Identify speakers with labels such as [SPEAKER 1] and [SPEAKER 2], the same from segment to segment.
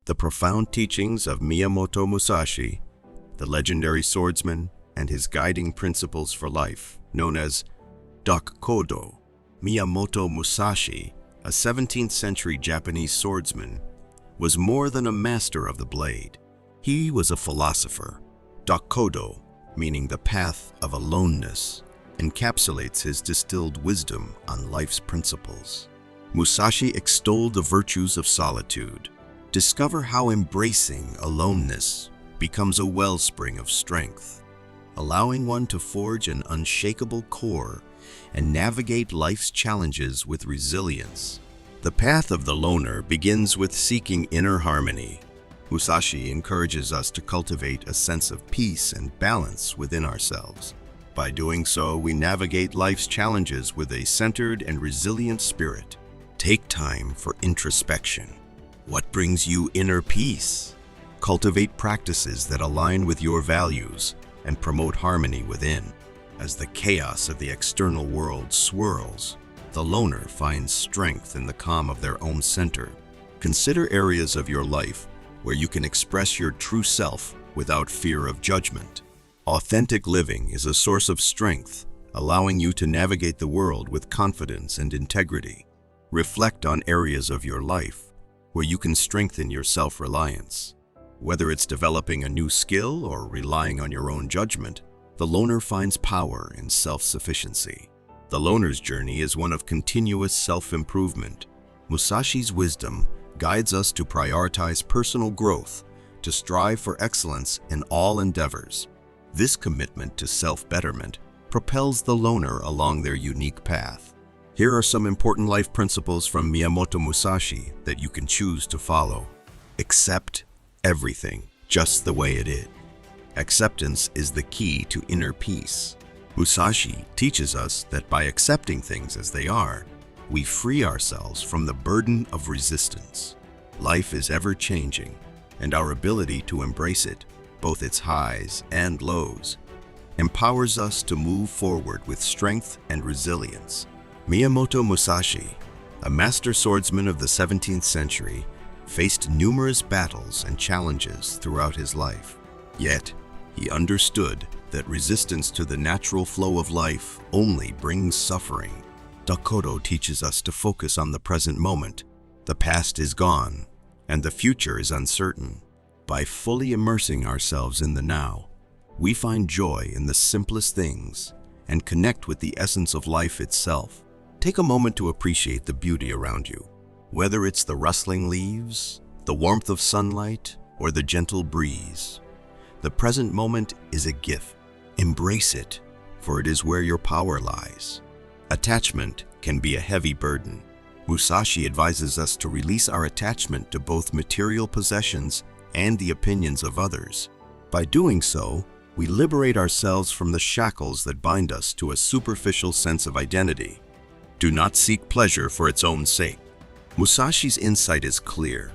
[SPEAKER 1] The profound teachings of Miyamoto Musashi, the legendary swordsman, and his guiding principles for life, known as Dokkodo. Miyamoto Musashi, a 17th century Japanese swordsman, was more than a master of the blade. He was a philosopher. Dokkodo, meaning the path of aloneness, encapsulates his distilled wisdom on life's principles. Musashi extolled the virtues of solitude. Discover how embracing aloneness becomes a wellspring of strength, allowing one to forge an unshakable core and navigate life's challenges with resilience. The path of the loner begins with seeking inner harmony. Musashi encourages us to cultivate a sense of peace and balance within ourselves. By doing so, we navigate life's challenges with a centered and resilient spirit. Take time for introspection. What brings you inner peace? Cultivate practices that align with your values and promote harmony within. As the chaos of the external world swirls, the loner finds strength in the calm of their own center. Consider areas of your life where you can express your true self without fear of judgment. Authentic living is a source of strength, allowing you to navigate the world with confidence and integrity. Reflect on areas of your life where you can strengthen your self-reliance. Whether it's developing a new skill or relying on your own judgment, the loner finds power in self-sufficiency. The loner's journey is one of continuous self-improvement. Musashi's wisdom guides us to prioritize personal growth, to strive for excellence in all endeavors. This commitment to self-betterment propels the loner along their unique path. Here are some important life principles from Miyamoto Musashi that you can choose to follow. Accept everything just the way it is. Acceptance is the key to inner peace. Musashi teaches us that by accepting things as they are, we free ourselves from the burden of resistance. Life is ever-changing, and our ability to embrace it, both its highs and lows, empowers us to move forward with strength and resilience. Miyamoto Musashi, a master swordsman of the 17th century, faced numerous battles and challenges throughout his life. Yet, he understood that resistance to the natural flow of life only brings suffering. Dokkodo teaches us to focus on the present moment. The past is gone, and the future is uncertain. By fully immersing ourselves in the now, we find joy in the simplest things and connect with the essence of life itself. Take a moment to appreciate the beauty around you. Whether it's the rustling leaves, the warmth of sunlight, or the gentle breeze, the present moment is a gift. Embrace it, for it is where your power lies. Attachment can be a heavy burden. Musashi advises us to release our attachment to both material possessions and the opinions of others. By doing so, we liberate ourselves from the shackles that bind us to a superficial sense of identity. Do not seek pleasure for its own sake. Musashi's insight is clear.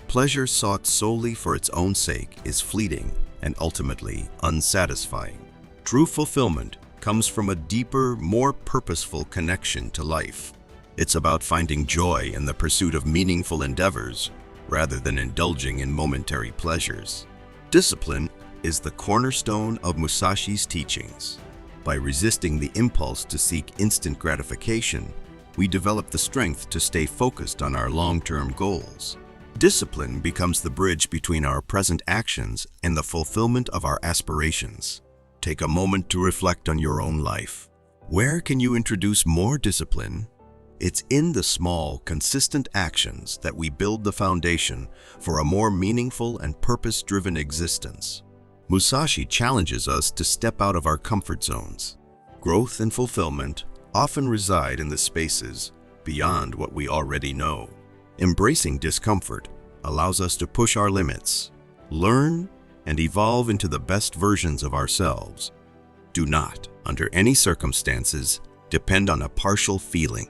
[SPEAKER 1] Pleasure sought solely for its own sake is fleeting and ultimately unsatisfying. True fulfillment comes from a deeper, more purposeful connection to life. It's about finding joy in the pursuit of meaningful endeavors rather than indulging in momentary pleasures. Discipline is the cornerstone of Musashi's teachings. By resisting the impulse to seek instant gratification, we develop the strength to stay focused on our long-term goals. Discipline becomes the bridge between our present actions and the fulfillment of our aspirations. Take a moment to reflect on your own life. Where can you introduce more discipline? It's in the small, consistent actions that we build the foundation for a more meaningful and purpose-driven existence. Musashi challenges us to step out of our comfort zones. Growth and fulfillment often reside in the spaces beyond what we already know. Embracing discomfort allows us to push our limits, learn, and evolve into the best versions of ourselves. Do not, under any circumstances, depend on a partial feeling.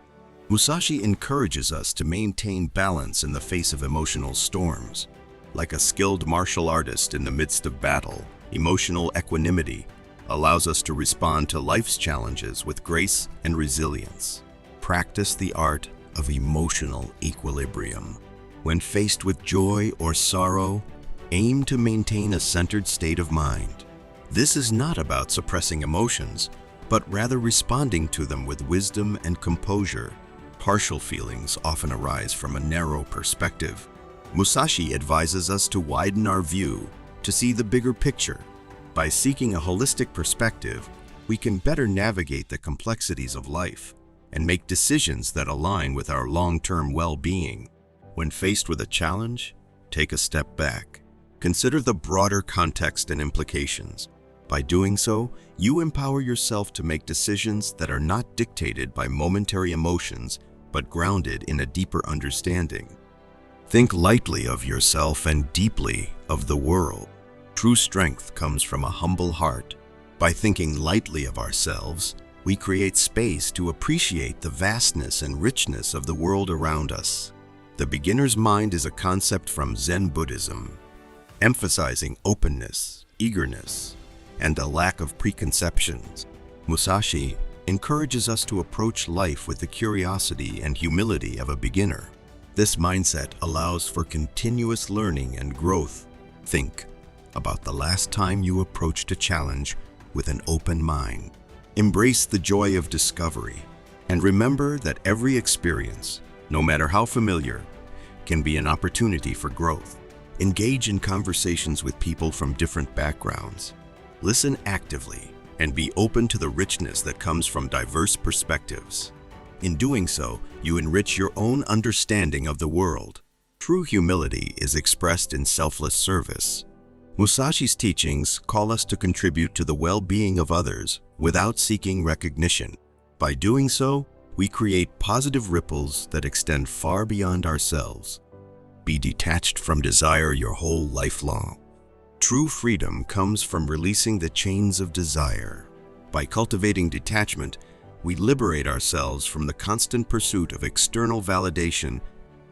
[SPEAKER 1] Musashi encourages us to maintain balance in the face of emotional storms. Like a skilled martial artist in the midst of battle, emotional equanimity allows us to respond to life's challenges with grace and resilience. Practice the art of emotional equilibrium. When faced with joy or sorrow, aim to maintain a centered state of mind. This is not about suppressing emotions, but rather responding to them with wisdom and composure. Partial feelings often arise from a narrow perspective. Musashi advises us to widen our view, to see the bigger picture. By seeking a holistic perspective, we can better navigate the complexities of life and make decisions that align with our long-term well-being. When faced with a challenge, take a step back. Consider the broader context and implications. By doing so, you empower yourself to make decisions that are not dictated by momentary emotions, but grounded in a deeper understanding. Think lightly of yourself and deeply of the world. True strength comes from a humble heart. By thinking lightly of ourselves, we create space to appreciate the vastness and richness of the world around us. The beginner's mind is a concept from Zen Buddhism, emphasizing openness, eagerness, and a lack of preconceptions. Musashi encourages us to approach life with the curiosity and humility of a beginner. This mindset allows for continuous learning and growth. Think about the last time you approached a challenge with an open mind. Embrace the joy of discovery, and remember that every experience, no matter how familiar, can be an opportunity for growth. Engage in conversations with people from different backgrounds. Listen actively and be open to the richness that comes from diverse perspectives. In doing so, you enrich your own understanding of the world. True humility is expressed in selfless service. Musashi's teachings call us to contribute to the well-being of others without seeking recognition. By doing so, we create positive ripples that extend far beyond ourselves. Be detached from desire your whole life long. True freedom comes from releasing the chains of desire. By cultivating detachment, we liberate ourselves from the constant pursuit of external validation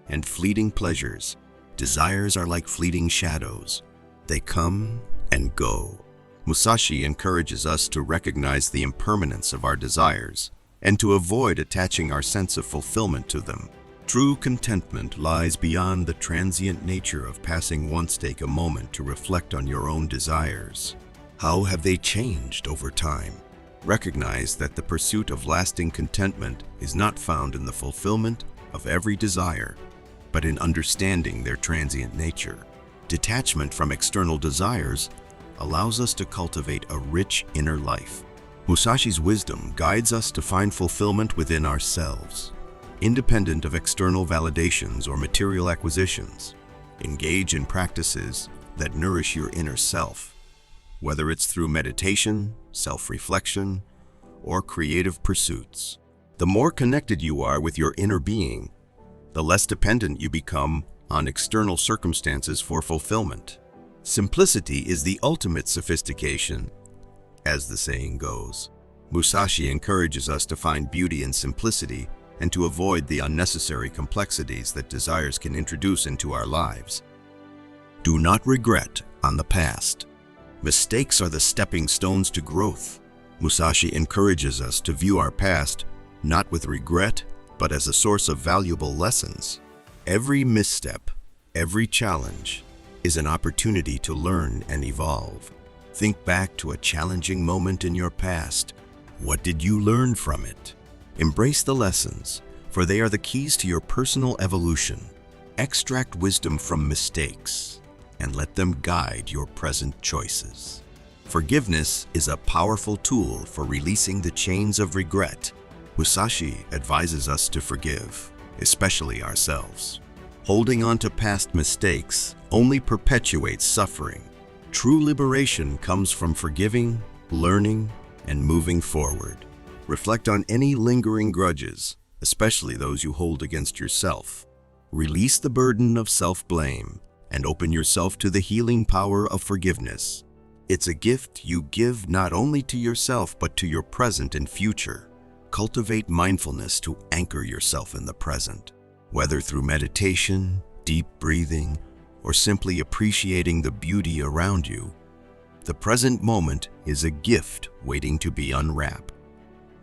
[SPEAKER 1] and fleeting pleasures. Desires are like fleeting shadows. They come and go. Musashi encourages us to recognize the impermanence of our desires and to avoid attaching our sense of fulfillment to them. True contentment lies beyond the transient nature of passing once. Take a moment to reflect on your own desires. How have they changed over time? Recognize that the pursuit of lasting contentment is not found in the fulfillment of every desire, but in understanding their transient nature. Detachment from external desires allows us to cultivate a rich inner life. Musashi's wisdom guides us to find fulfillment within ourselves, independent of external validations or material acquisitions. Engage in practices that nourish your inner self, whether it's through meditation, self-reflection, or creative pursuits. The more connected you are with your inner being, the less dependent you become on external circumstances for fulfillment. Simplicity is the ultimate sophistication, as the saying goes. Musashi encourages us to find beauty in simplicity and to avoid the unnecessary complexities that desires can introduce into our lives. Do not regret on the past. Mistakes are the stepping stones to growth. Musashi encourages us to view our past not with regret, but as a source of valuable lessons. Every misstep, every challenge, is an opportunity to learn and evolve. Think back to a challenging moment in your past. What did you learn from it? Embrace the lessons, for they are the keys to your personal evolution. Extract wisdom from mistakes and let them guide your present choices. Forgiveness is a powerful tool for releasing the chains of regret. Musashi advises us to forgive, especially ourselves. Holding on to past mistakes only perpetuates suffering. True liberation comes from forgiving, learning, and moving forward. Reflect on any lingering grudges, especially those you hold against yourself. Release the burden of self-blame and open yourself to the healing power of forgiveness. It's a gift you give not only to yourself but to your present and future. Cultivate mindfulness to anchor yourself in the present, whether through meditation, deep breathing, or simply appreciating the beauty around you. The present moment is a gift waiting to be unwrapped.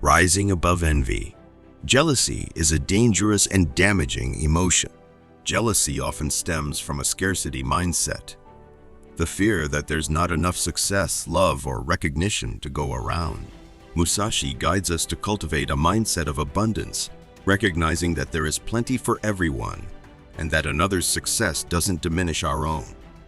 [SPEAKER 1] Rising above envy. Jealousy is a dangerous and damaging emotion. Jealousy often stems from a scarcity mindset, the fear that there's not enough success, love, or recognition to go around. Musashi guides us to cultivate a mindset of abundance, recognizing that there is plenty for everyone and that another's success doesn't diminish our own.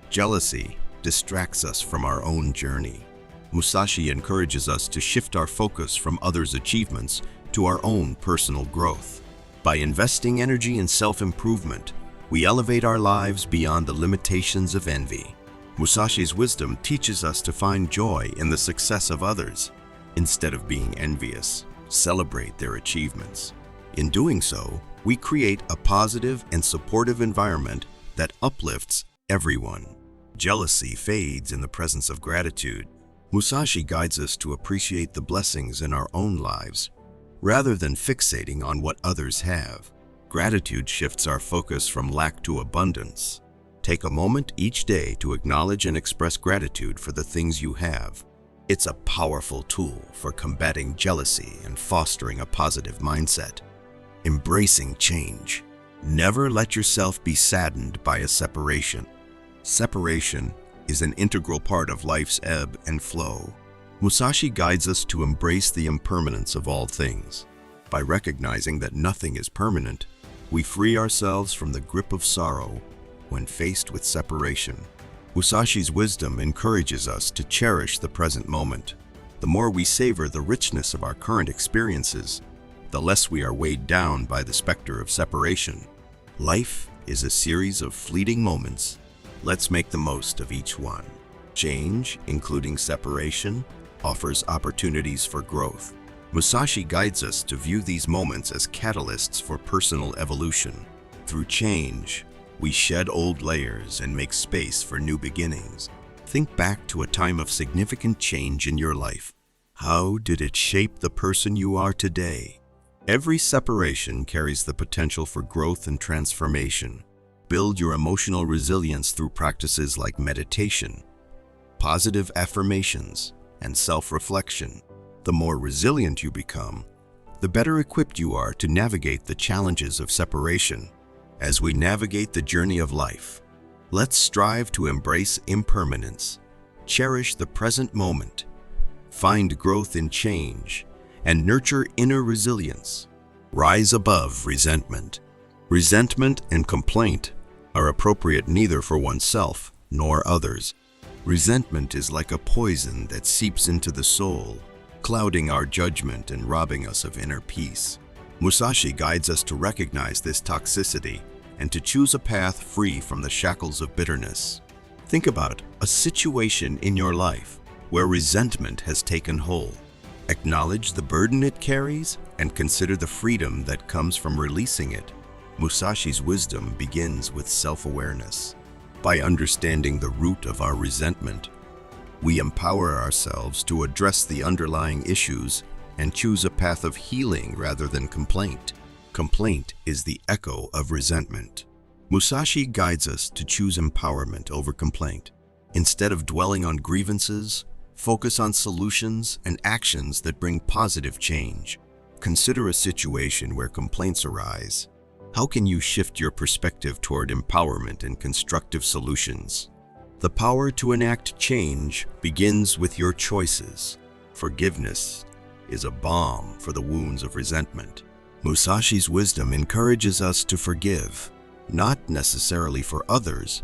[SPEAKER 1] Jealousy distracts us from our own journey. Musashi encourages us to shift our focus from others' achievements to our own personal growth. By investing energy in self-improvement, we elevate our lives beyond the limitations of envy. Musashi's wisdom teaches us to find joy in the success of others. Instead of being envious, celebrate their achievements. In doing so, we create a positive and supportive environment that uplifts everyone. Jealousy fades in the presence of gratitude. Musashi guides us to appreciate the blessings in our own lives, rather than fixating on what others have. Gratitude shifts our focus from lack to abundance. Take a moment each day to acknowledge and express gratitude for the things you have. It's a powerful tool for combating jealousy and fostering a positive mindset. Embracing change. Never let yourself be saddened by a separation. Separation is an integral part of life's ebb and flow. Musashi guides us to embrace the impermanence of all things. By recognizing that nothing is permanent, we free ourselves from the grip of sorrow when faced with separation. Musashi's wisdom encourages us to cherish the present moment. The more we savor the richness of our current experiences, the less we are weighed down by the specter of separation. Life is a series of fleeting moments. Let's make the most of each one. Change, including separation, offers opportunities for growth. Musashi guides us to view these moments as catalysts for personal evolution. Through change, we shed old layers and make space for new beginnings. Think back to a time of significant change in your life. How did it shape the person you are today? Every separation carries the potential for growth and transformation. Build your emotional resilience through practices like meditation, positive affirmations, and self-reflection. The more resilient you become, the better equipped you are to navigate the challenges of separation. As we navigate the journey of life, let's strive to embrace impermanence, cherish the present moment, find growth in change, and nurture inner resilience. Rise above resentment. Resentment and complaint are appropriate neither for oneself nor others. Resentment is like a poison that seeps into the soul, clouding our judgment and robbing us of inner peace. Musashi guides us to recognize this toxicity and to choose a path free from the shackles of bitterness. Think about a situation in your life where resentment has taken hold. Acknowledge the burden it carries and consider the freedom that comes from releasing it. Musashi's wisdom begins with self-awareness. By understanding the root of our resentment, we empower ourselves to address the underlying issues and choose a path of healing rather than complaint. Complaint is the echo of resentment. Musashi guides us to choose empowerment over complaint. Instead of dwelling on grievances, focus on solutions and actions that bring positive change. Consider a situation where complaints arise. How can you shift your perspective toward empowerment and constructive solutions? The power to enact change begins with your choices. Forgiveness is a balm for the wounds of resentment. Musashi's wisdom encourages us to forgive, not necessarily for others,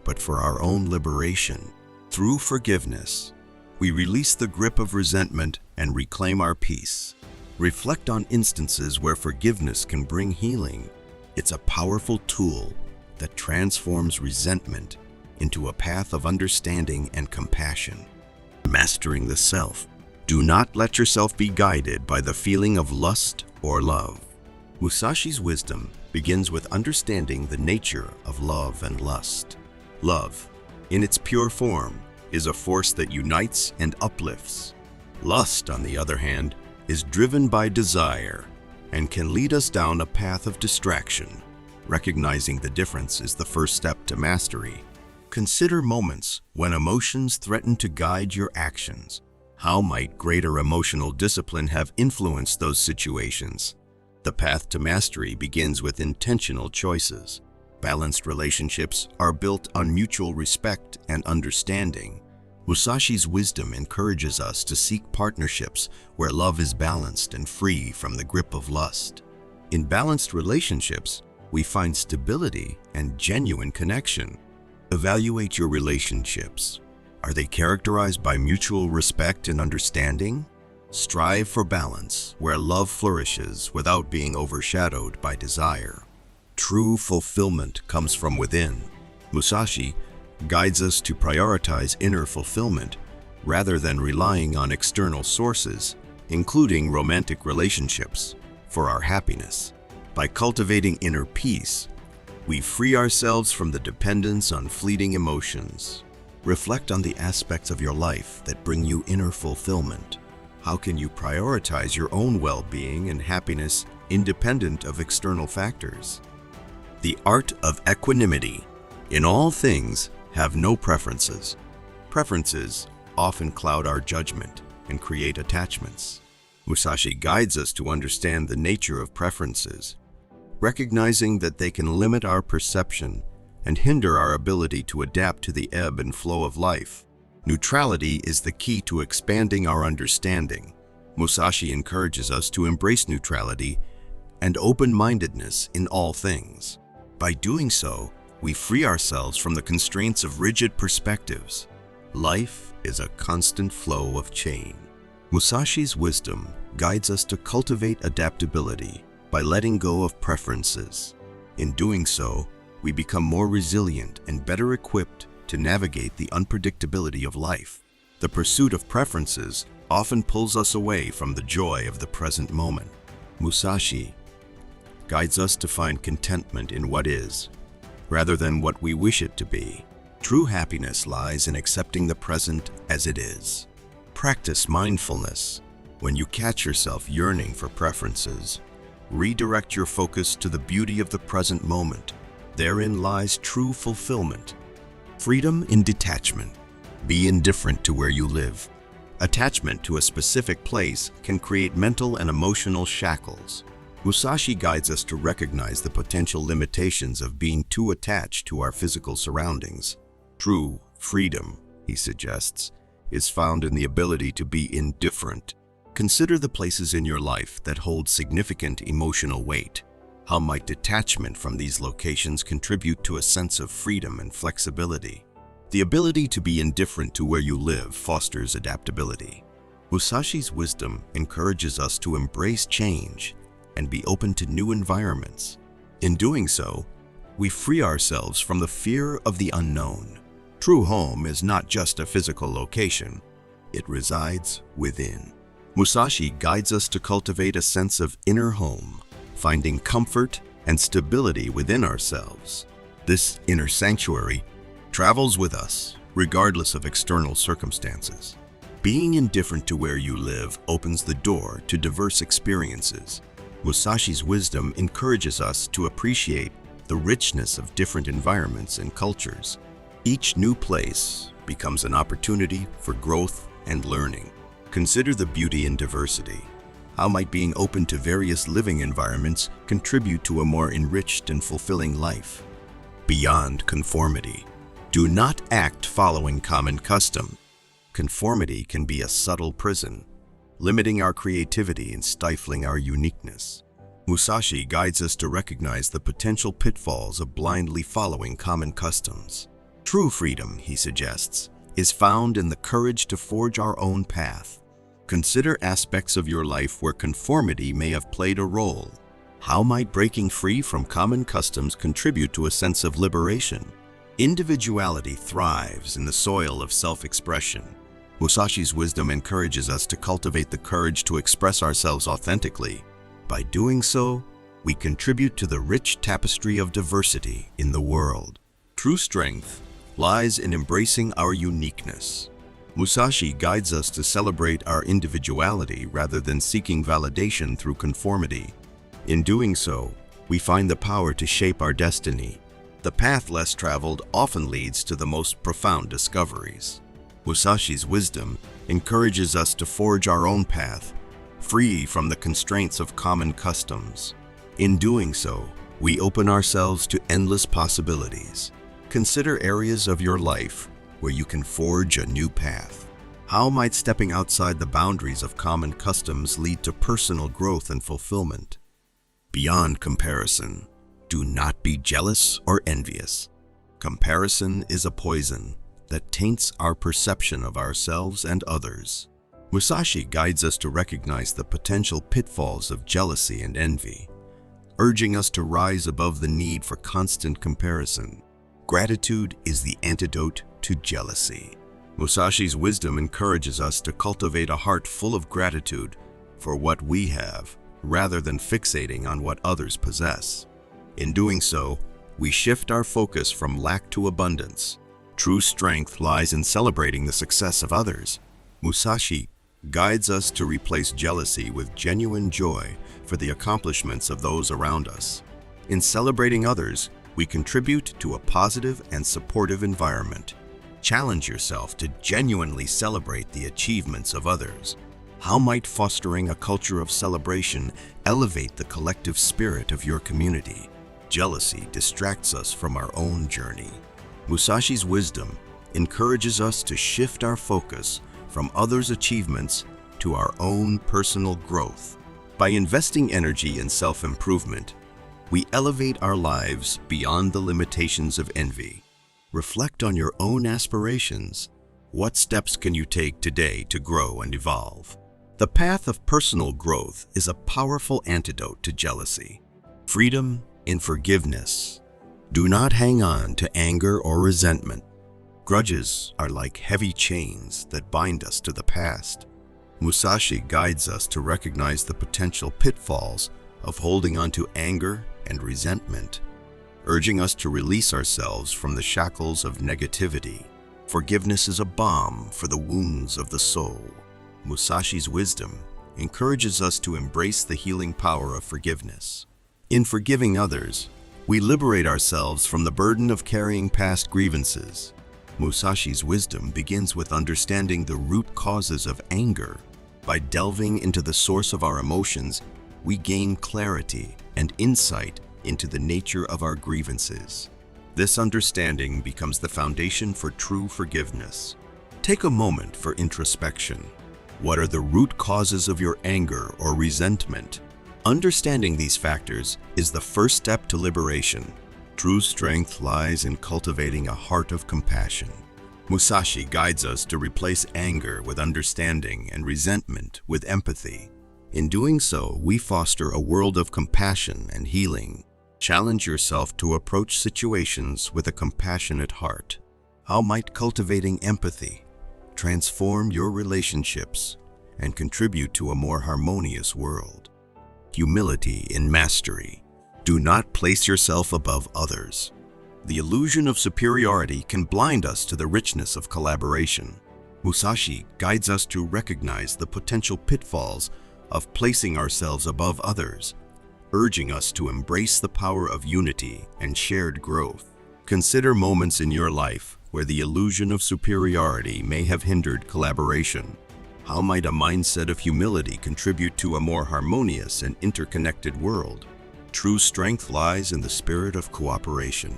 [SPEAKER 1] but for our own liberation. Through forgiveness, we release the grip of resentment and reclaim our peace. Reflect on instances where forgiveness can bring healing. It's a powerful tool that transforms resentment into a path of understanding and compassion. Mastering the self. Do not let yourself be guided by the feeling of lust or love. Musashi's wisdom begins with understanding the nature of love and lust. Love, in its pure form, is a force that unites and uplifts. Lust, on the other hand, is driven by desire and can lead us down a path of distraction. Recognizing the difference is the first step to mastery. Consider moments when emotions threaten to guide your actions. How might greater emotional discipline have influenced those situations? The path to mastery begins with intentional choices. Balanced relationships are built on mutual respect and understanding. Musashi's wisdom encourages us to seek partnerships where love is balanced and free from the grip of lust. In balanced relationships, we find stability and genuine connection. Evaluate your relationships. Are they characterized by mutual respect and understanding? Strive for balance, where love flourishes without being overshadowed by desire. True fulfillment comes from within. Musashi guides us to prioritize inner fulfillment rather than relying on external sources, including romantic relationships, for our happiness. By cultivating inner peace, we free ourselves from the dependence on fleeting emotions. Reflect on the aspects of your life that bring you inner fulfillment. How can you prioritize your own well-being and happiness independent of external factors? The art of equanimity. In all things, have no preferences. Preferences often cloud our judgment and create attachments. Musashi guides us to understand the nature of preferences, recognizing that they can limit our perception and hinder our ability to adapt to the ebb and flow of life. Neutrality is the key to expanding our understanding. Musashi encourages us to embrace neutrality and open-mindedness in all things. By doing so, we free ourselves from the constraints of rigid perspectives. Life is a constant flow of change. Musashi's wisdom guides us to cultivate adaptability by letting go of preferences. In doing so, we become more resilient and better equipped to navigate the unpredictability of life. The pursuit of preferences often pulls us away from the joy of the present moment. Musashi guides us to find contentment in what is, rather than what we wish it to be. True happiness lies in accepting the present as it is. Practice mindfulness. When you catch yourself yearning for preferences, redirect your focus to the beauty of the present moment. Therein lies true fulfillment. Freedom in detachment. Be indifferent to where you live. Attachment to a specific place can create mental and emotional shackles. Musashi guides us to recognize the potential limitations of being too attached to our physical surroundings. True freedom, he suggests, is found in the ability to be indifferent. Consider the places in your life that hold significant emotional weight. How might detachment from these locations contribute to a sense of freedom and flexibility? The ability to be indifferent to where you live fosters adaptability. Musashi's wisdom encourages us to embrace change and be open to new environments. In doing so, we free ourselves from the fear of the unknown. True home is not just a physical location, it resides within. Musashi guides us to cultivate a sense of inner home, finding comfort and stability within ourselves. This inner sanctuary travels with us, regardless of external circumstances. Being indifferent to where you live opens the door to diverse experiences. Musashi's wisdom encourages us to appreciate the richness of different environments and cultures. Each new place becomes an opportunity for growth and learning. Consider the beauty in diversity. How might being open to various living environments contribute to a more enriched and fulfilling life? Beyond conformity. Do not act following common custom. Conformity can be a subtle prison, limiting our creativity and stifling our uniqueness. Musashi guides us to recognize the potential pitfalls of blindly following common customs. True freedom, he suggests, is found in the courage to forge our own path. Consider aspects of your life where conformity may have played a role. How might breaking free from common customs contribute to a sense of liberation? Individuality thrives in the soil of self-expression. Musashi's wisdom encourages us to cultivate the courage to express ourselves authentically. By doing so, we contribute to the rich tapestry of diversity in the world. True strength lies in embracing our uniqueness. Musashi guides us to celebrate our individuality rather than seeking validation through conformity. In doing so, we find the power to shape our destiny. The path less traveled often leads to the most profound discoveries. Musashi's wisdom encourages us to forge our own path, free from the constraints of common customs. In doing so, we open ourselves to endless possibilities. Consider areas of your life where you can forge a new path. How might stepping outside the boundaries of common customs lead to personal growth and fulfillment? Beyond comparison, do not be jealous or envious. Comparison is a poison that taints our perception of ourselves and others. Musashi guides us to recognize the potential pitfalls of jealousy and envy, urging us to rise above the need for constant comparison. Gratitude is the antidote to jealousy. Musashi's wisdom encourages us to cultivate a heart full of gratitude for what we have, rather than fixating on what others possess. In doing so, we shift our focus from lack to abundance. True strength lies in celebrating the success of others. Musashi guides us to replace jealousy with genuine joy for the accomplishments of those around us. In celebrating others, we contribute to a positive and supportive environment. Challenge yourself to genuinely celebrate the achievements of others. How might fostering a culture of celebration elevate the collective spirit of your community? Jealousy distracts us from our own journey. Musashi's wisdom encourages us to shift our focus from others' achievements to our own personal growth. By investing energy in self-improvement, we elevate our lives beyond the limitations of envy. Reflect on your own aspirations. What steps can you take today to grow and evolve? The path of personal growth is a powerful antidote to jealousy. Freedom in forgiveness. Do not hang on to anger or resentment. Grudges are like heavy chains that bind us to the past. Musashi guides us to recognize the potential pitfalls of holding on to anger and resentment, urging us to release ourselves from the shackles of negativity. Forgiveness is a balm for the wounds of the soul. Musashi's wisdom encourages us to embrace the healing power of forgiveness. In forgiving others, we liberate ourselves from the burden of carrying past grievances. Musashi's wisdom begins with understanding the root causes of anger. By delving into the source of our emotions, we gain clarity and insight into the nature of our grievances. This understanding becomes the foundation for true forgiveness. Take a moment for introspection. What are the root causes of your anger or resentment? Understanding these factors is the first step to liberation. True strength lies in cultivating a heart of compassion. Musashi guides us to replace anger with understanding and resentment with empathy. In doing so, we foster a world of compassion and healing. Challenge yourself to approach situations with a compassionate heart. How might cultivating empathy transform your relationships and contribute to a more harmonious world? Humility in mastery. Do not place yourself above others. The illusion of superiority can blind us to the richness of collaboration. Musashi guides us to recognize the potential pitfalls of placing ourselves above others, urging us to embrace the power of unity and shared growth. Consider moments in your life where the illusion of superiority may have hindered collaboration. How might a mindset of humility contribute to a more harmonious and interconnected world? True strength lies in the spirit of cooperation.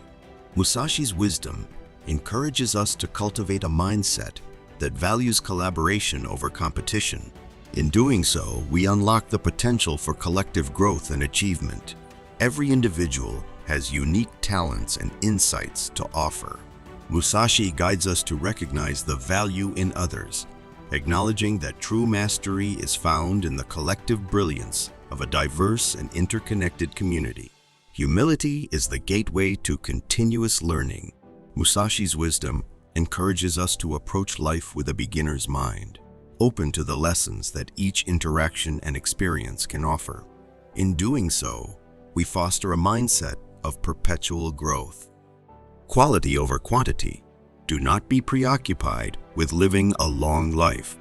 [SPEAKER 1] Musashi's wisdom encourages us to cultivate a mindset that values collaboration over competition. In doing so, we unlock the potential for collective growth and achievement. Every individual has unique talents and insights to offer. Musashi guides us to recognize the value in others, acknowledging that true mastery is found in the collective brilliance of a diverse and interconnected community. Humility is the gateway to continuous learning. Musashi's wisdom encourages us to approach life with a beginner's mind, open to the lessons that each interaction and experience can offer. In doing so, we foster a mindset of perpetual growth. Quality over quantity. Do not be preoccupied with living a long life.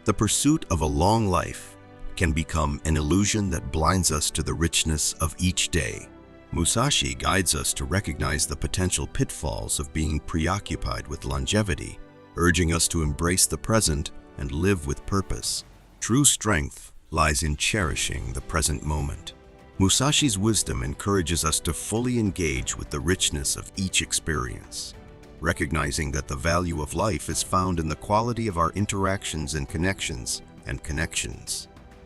[SPEAKER 1] The pursuit of a long life can become an illusion that blinds us to the richness of each day. Musashi guides us to recognize the potential pitfalls of being preoccupied with longevity, urging us to embrace the present and live with purpose. True strength lies in cherishing the present moment. Musashi's wisdom encourages us to fully engage with the richness of each experience, recognizing that the value of life is found in the quality of our interactions and connections.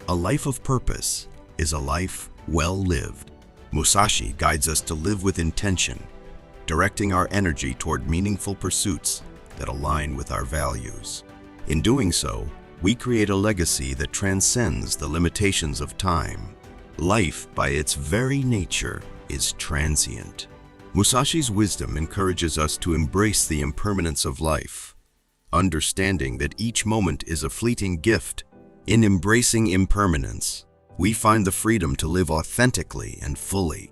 [SPEAKER 1] A life of purpose is a life well lived. Musashi guides us to live with intention, directing our energy toward meaningful pursuits that align with our values. In doing so, we create a legacy that transcends the limitations of time. Life, by its very nature, is transient. Musashi's wisdom encourages us to embrace the impermanence of life, understanding that each moment is a fleeting gift. In embracing impermanence, we find the freedom to live authentically and fully.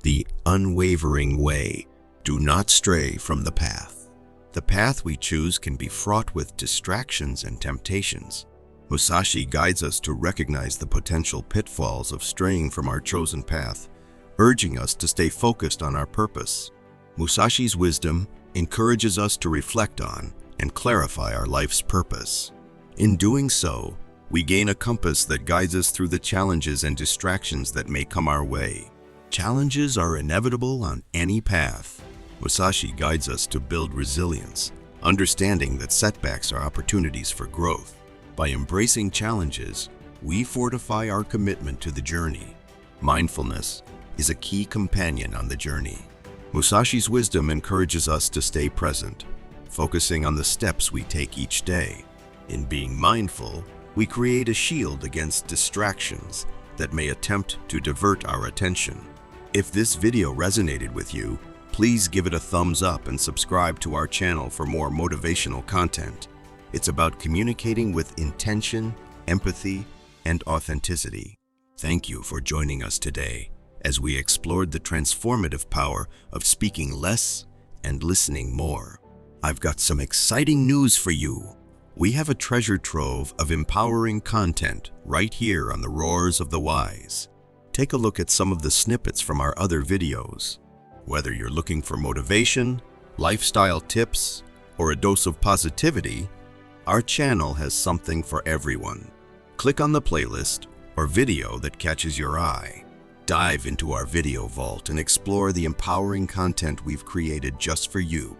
[SPEAKER 1] The unwavering way. Do not stray from the path. The path we choose can be fraught with distractions and temptations. Musashi guides us to recognize the potential pitfalls of straying from our chosen path, urging us to stay focused on our purpose. Musashi's wisdom encourages us to reflect on and clarify our life's purpose. In doing so, we gain a compass that guides us through the challenges and distractions that may come our way. Challenges are inevitable on any path. Musashi guides us to build resilience, understanding that setbacks are opportunities for growth. By embracing challenges, we fortify our commitment to the journey. Mindfulness is a key companion on the journey. Musashi's wisdom encourages us to stay present, focusing on the steps we take each day. In being mindful, we create a shield against distractions that may attempt to divert our attention. If this video resonated with you, please give it a thumbs up and subscribe to our channel for more motivational content. It's about communicating with intention, empathy, and authenticity. Thank you for joining us today as we explored the transformative power of speaking less and listening more. I've got some exciting news for you. We have a treasure trove of empowering content right here on the Roars of the Wise. Take a look at some of the snippets from our other videos. Whether you're looking for motivation, lifestyle tips, or a dose of positivity, our channel has something for everyone. Click on the playlist or video that catches your eye. Dive into our video vault and explore the empowering content we've created just for you.